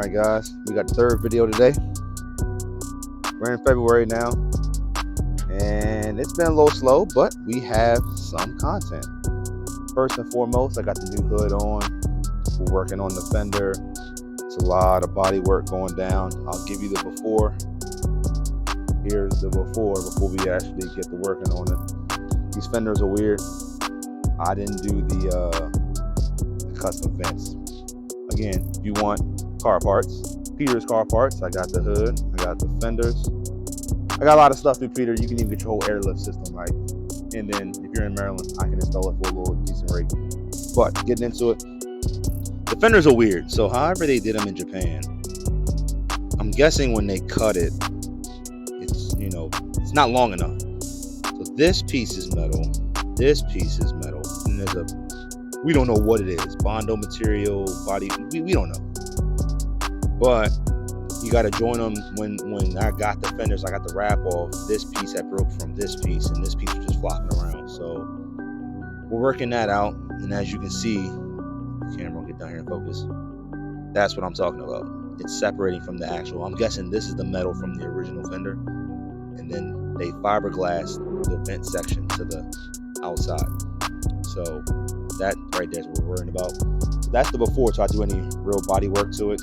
Alright guys, we got the third video today. We're in February now, and it's been a little slow, but we have some content. First and foremost, I got the new hood on. We're working on the fender. It's a lot of body work going down. I'll give you the before. Here's the before we actually get to working on it. These fenders are weird. I didn't do the custom fence. Again, if you want car parts, Peter's car parts, I got the hood, I got the fenders. I got a lot of stuff through Peter. You can even get your whole airlift system, right? And then if you're in Maryland, I can install it for a little decent rate. But getting into it, the fenders are weird. So however they did them in Japan, I'm guessing when they cut it, it's not long enough. So this piece is metal, this piece is metal, and we don't know what it is, Bondo material, body, we don't know. But you got to join them. When I got the fenders, I got the wrap off. This piece had broke from this piece, and this piece was just flopping around. So we're working that out. And as you can see, the camera will get down here and focus. That's what I'm talking about. It's separating from the actual. I'm guessing this is the metal from the original fender, and then they fiberglass the vent section to the outside. So that right there is what we're worrying about. So that's the before, so I do any real body work to it.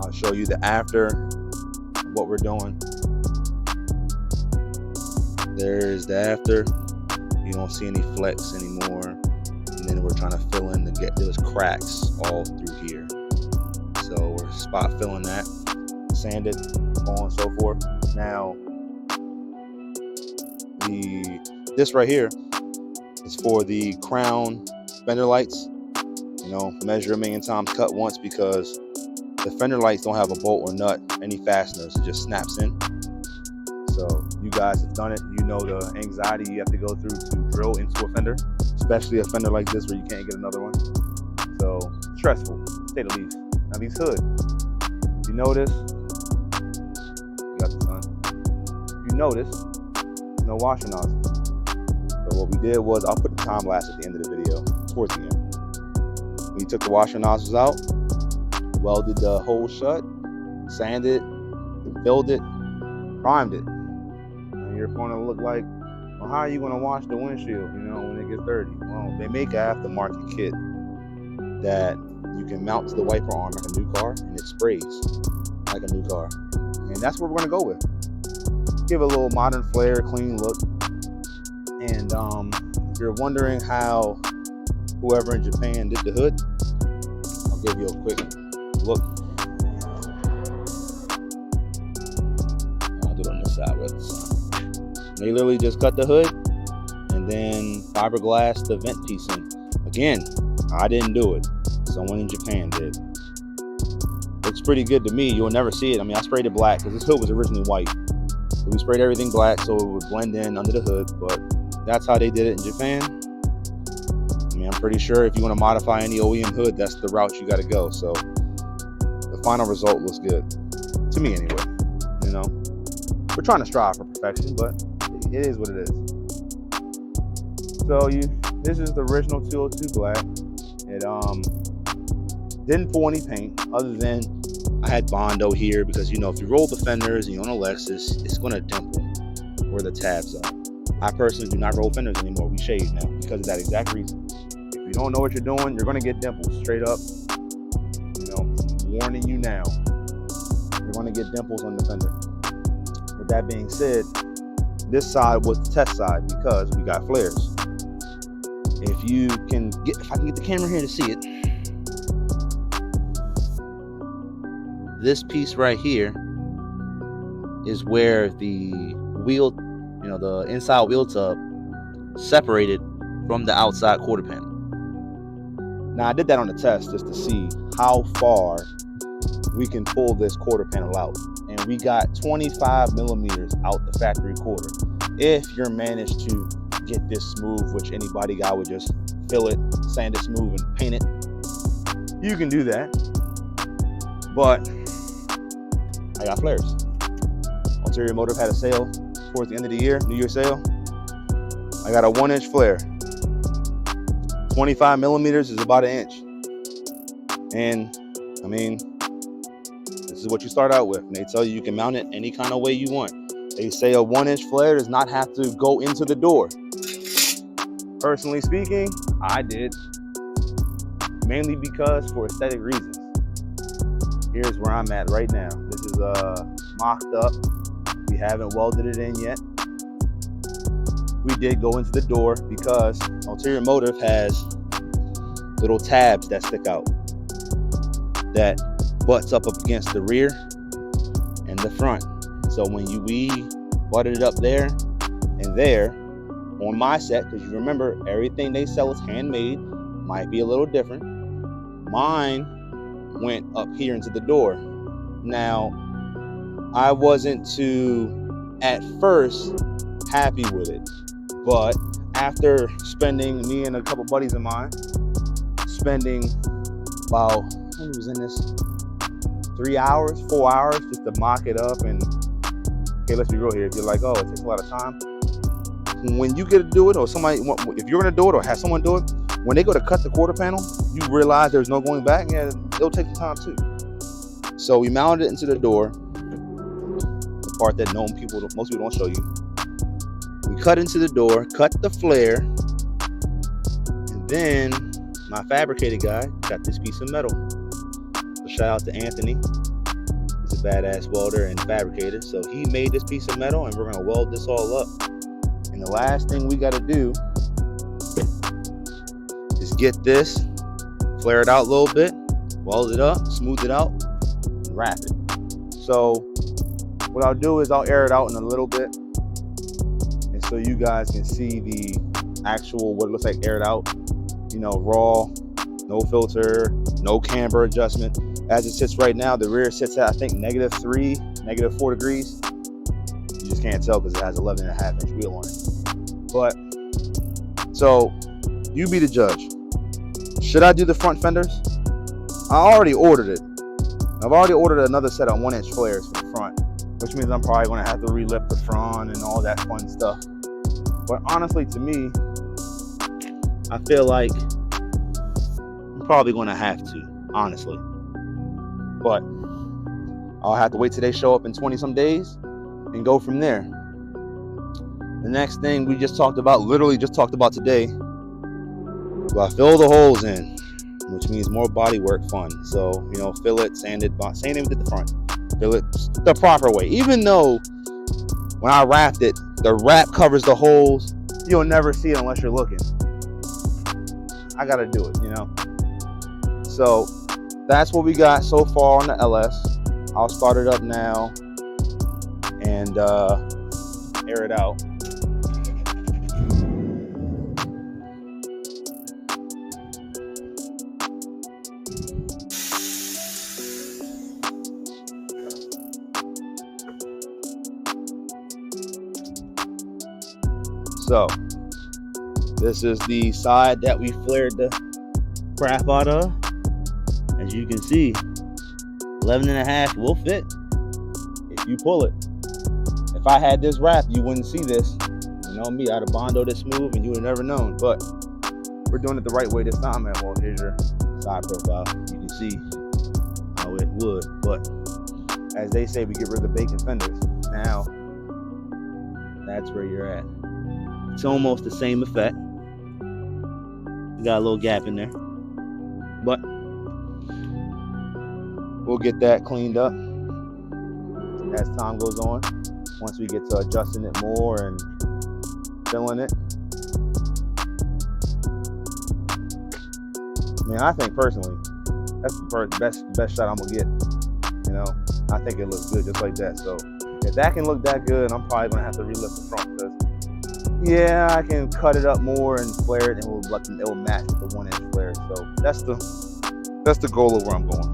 I'll show you the after, what we're doing. There's the after. You don't see any flex anymore. And then we're trying to fill in those cracks all through here. So we're spot filling that, sand it, so on and so forth. Now, this right here is for the crown fender lights. Measure a million times, cut once, because the fender lights don't have a bolt or nut, any fasteners. It just snaps in. So you guys have done it. You know the anxiety you have to go through to drill into a fender, especially a fender like this where you can't get another one. So stressful, to say the least. Now these hoods, you notice, you got the sun. You notice, no washer nozzles. So what we did was, I'll put the time lapse at the end of the video, towards the end. We took the washer nozzles out, welded the hole shut, sanded, filled it, primed it. And you're going to look like, well, how are you going to wash the windshield, when it gets dirty? Well, they make an aftermarket kit that you can mount to the wiper arm like a new car, and it sprays like a new car. And that's what we're going to go with. Give it a little modern flair, clean look. And if you're wondering how whoever in Japan did the hood, I'll give you a quick look. I'll do it on this side with the sun. They literally just cut the hood and then fiberglass the vent piece in. Again, I didn't do it. Someone in Japan did. Looks pretty good to me. You'll never see it. I sprayed it black because this hood was originally white. So we sprayed everything black so it would blend in under the hood, but that's how they did it in Japan. I'm pretty sure if you want to modify any OEM hood, that's the route you got to go. So the final result looks good to me anyway. We're trying to strive for perfection, but it is what it is. So this is the original 202 black. It didn't pull any paint other than I had Bondo here, because if you roll the fenders and you own a Lexus, it's going to dimple where the tabs are. I personally do not roll fenders anymore. We shave now because of that exact reason. If you don't know what you're doing, you're going to get dimples straight up. Warning you now, you're going to get dimples on the fender. With that being said, this side was the test side because we got flares. If I can get the camera here to see it, this piece right here is where the wheel, the inside wheel tub separated from the outside quarter panel. Now I did that on the test just to see how far we can pull this quarter panel out, and we got 25 millimeters out the factory quarter. If you're managed to get this smooth, which any body guy would just fill it, sand it smooth, and paint it, you can do that. But I got flares. Ulterior Motive had a sale towards the end of the year, New Year sale. I got a 1-inch flare. 25 millimeters is about an inch. And is what you start out with. And they tell you can mount it any kind of way you want. They say a 1-inch flare does not have to go into the door. Personally speaking, I did, mainly because for aesthetic reasons. Here's where I'm at right now. This is mocked up. We haven't welded it in yet. We did go into the door because Ulterior Motive has little tabs that stick out that butts up against the rear and the front. So when we butted it up there and there on my set, because you remember everything they sell is handmade, might be a little different. Mine went up here into the door. Now, I wasn't too, at first, happy with it. But after spending, me and a couple buddies of mine, spending about, when was in this, 3 hours, 4 hours just to mock it up. And okay, let's be real here. If you're like, oh, it takes a lot of time. When you get to do it, or somebody, if you're gonna do it or have someone do it, when they go to cut the quarter panel, you realize there's no going back. Yeah, it'll take some time too. So we mounted it into the door, the part that most people don't show you. We cut into the door, cut the flare, and then my fabricated guy got this piece of metal. So shout out to Anthony. He's a badass welder and fabricator. So he made this piece of metal, and we're gonna weld this all up. And the last thing we gotta do is get this, flare it out a little bit, weld it up, smooth it out, and wrap it. So what I'll do is I'll air it out in a little bit, and so you guys can see the actual, what it looks like aired out, you know, raw, no filter, no camber adjustment. As it sits right now, the rear sits at, I think, -3, -4 degrees. You just can't tell because it has 11.5-inch wheel on it. But, so, you be the judge. Should I do the front fenders? I already ordered it. I've already ordered another set of 1-inch flares for the front, which means I'm probably going to have to relift the front and all that fun stuff. But honestly, to me, I feel like I'm probably going to have to, honestly. But I'll have to wait till they show up in 20-some days and go from there. The next thing we just talked about, literally just talked about today, so I fill the holes in, which means more body work fun. So, you know, fill it, sand it, same did the front. Fill it the proper way. Even though when I wrapped it, the wrap covers the holes, you'll never see it unless you're looking. I gotta do it, you know? So that's what we got so far on the LS. I'll start it up now and air it out. So this is the side that we flared the crap out of. As you can see, 11.5 will fit if you pull it. If I had this wrap, you wouldn't see this. You know me, I'd have bondoed it smooth and you would have never known. But we're doing it the right way this time, man. Well, here's your side profile. You can see how it would. But as they say, we get rid of the bacon fenders. Now, that's where you're at. It's almost the same effect. You got a little gap in there. But we'll get that cleaned up as time goes on. Once we get to adjusting it more and filling it. I mean, I think personally, that's the best shot I'm gonna get. You know, I think it looks good just like that. So if that can look that good, I'm probably gonna have to relift the front because, yeah, I can cut it up more and flare it, and it will match with the 1-inch flare. So that's the goal of where I'm going.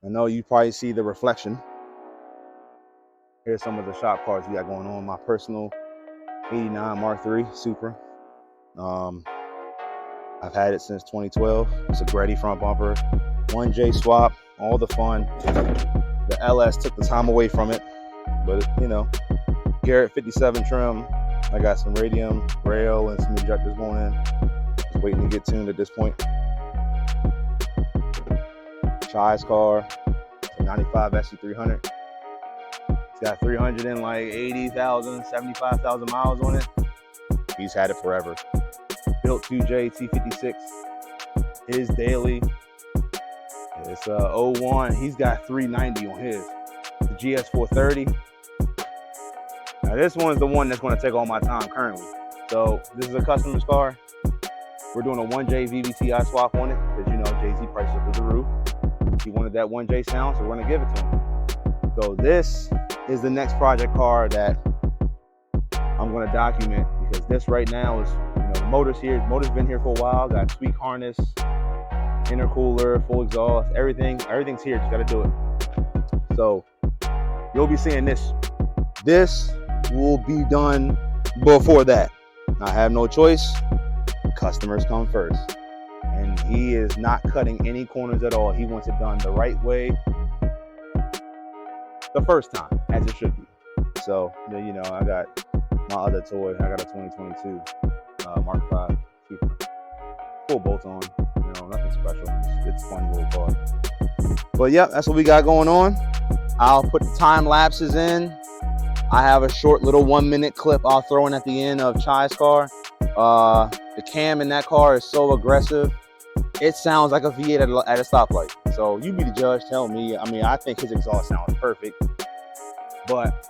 I know you probably see the reflection. Here's some of the shop parts we got going on. My personal 89 Mark III Supra. I've had it since 2012. It's a Gretty front bumper, 1J swap, all the fun. The LS took the time away from it, but you know, Garrett 57 trim. I got some radium rail and some injectors going in. Just waiting to get tuned at this point. Chai's car, 95 SC300. It's got 380,000, 75,000 miles on it. He's had it forever. Built 2J T56. His daily. It's 01. He's got 390 on his. The GS430. Now this one's the one that's going to take all my time currently. So this is a customer's car. We're doing a 1J VVTi swap on it because you know Jay-Z priced it through the roof. He wanted that 1J sound, so we're going to give it to him. So this is the next project car that I'm going to document, because this right now is, you know, the motor's here. The motor's been here for a while. Got tweak harness, intercooler, full exhaust, everything's here. Just got to do it. So you'll be seeing this. This will be done before that. I have no choice. Customers come first. And he is not cutting any corners at all. He wants it done the right way the first time, as it should be. So, you know, I got my other toy. I got a 2022 Mark V full bolt on. You know, nothing special. It's a fun little car. But yeah, that's what we got going on. I'll put the time lapses in. I have a short little 1-minute clip I'll throw in at the end of Chai's car. The cam in that car is so aggressive. It sounds like a V8 at a stoplight. So you be the judge, tell me. I mean, I think his exhaust sounds perfect. But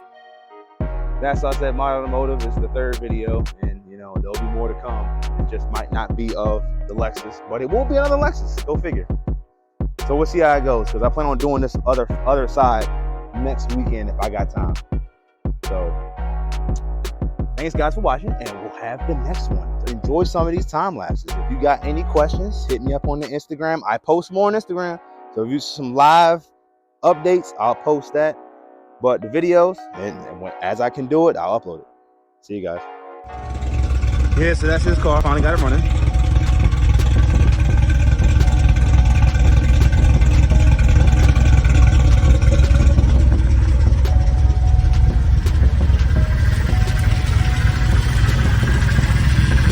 that's us at My Automotive. This is the 3rd video. And, you know, there'll be more to come. It just might not be of the Lexus. But it will be another Lexus. Go figure. So we'll see how it goes. Because I plan on doing this other side next weekend if I got time. So thanks guys for watching, and we'll have the next one. So enjoy some of these time lapses. If you got any questions, hit me up on the Instagram. I post more on Instagram, so if you see some live updates, I'll post that. But the videos, and as I can do it, I'll upload it. See you guys. Yeah, so that's his car. Finally got it running.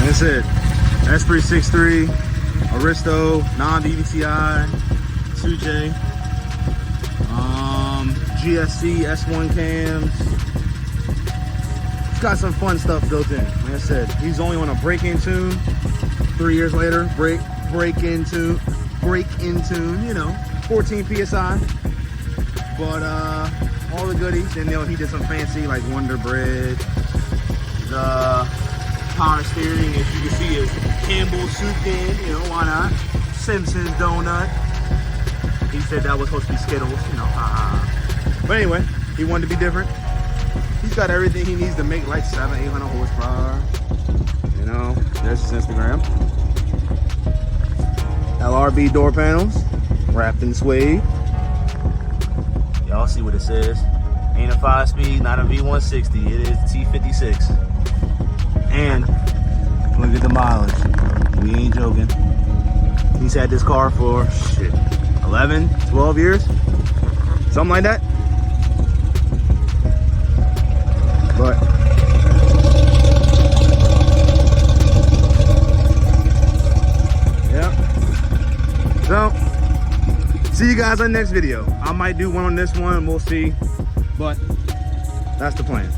That's it. S363, Aristo, non-VVTi, 2J, GSC S1 cams. It's got some fun stuff built in. Like I said, he's only on a break-in tune. 3 years later, break-in tune, you know, 14 PSI. But all the goodies, and you know, he did some fancy like Wonder Bread, the power steering, as you can see, is Campbell soup in, you know, why not? Simpsons donut. He said that was supposed to be Skittles, you know, But anyway, he wanted to be different. He's got everything he needs to make like 700-800 horsepower. You know, there's his Instagram. LRB door panels, wrapped in suede. Y'all see what it says. Ain't a 5-speed, not a V160. It is T56. And look at the mileage. We ain't joking. He's had this car for, shit, 11, 12 years? Something like that. But yeah. So, see you guys on the next video. I might do one on this one, we'll see. But that's the plan.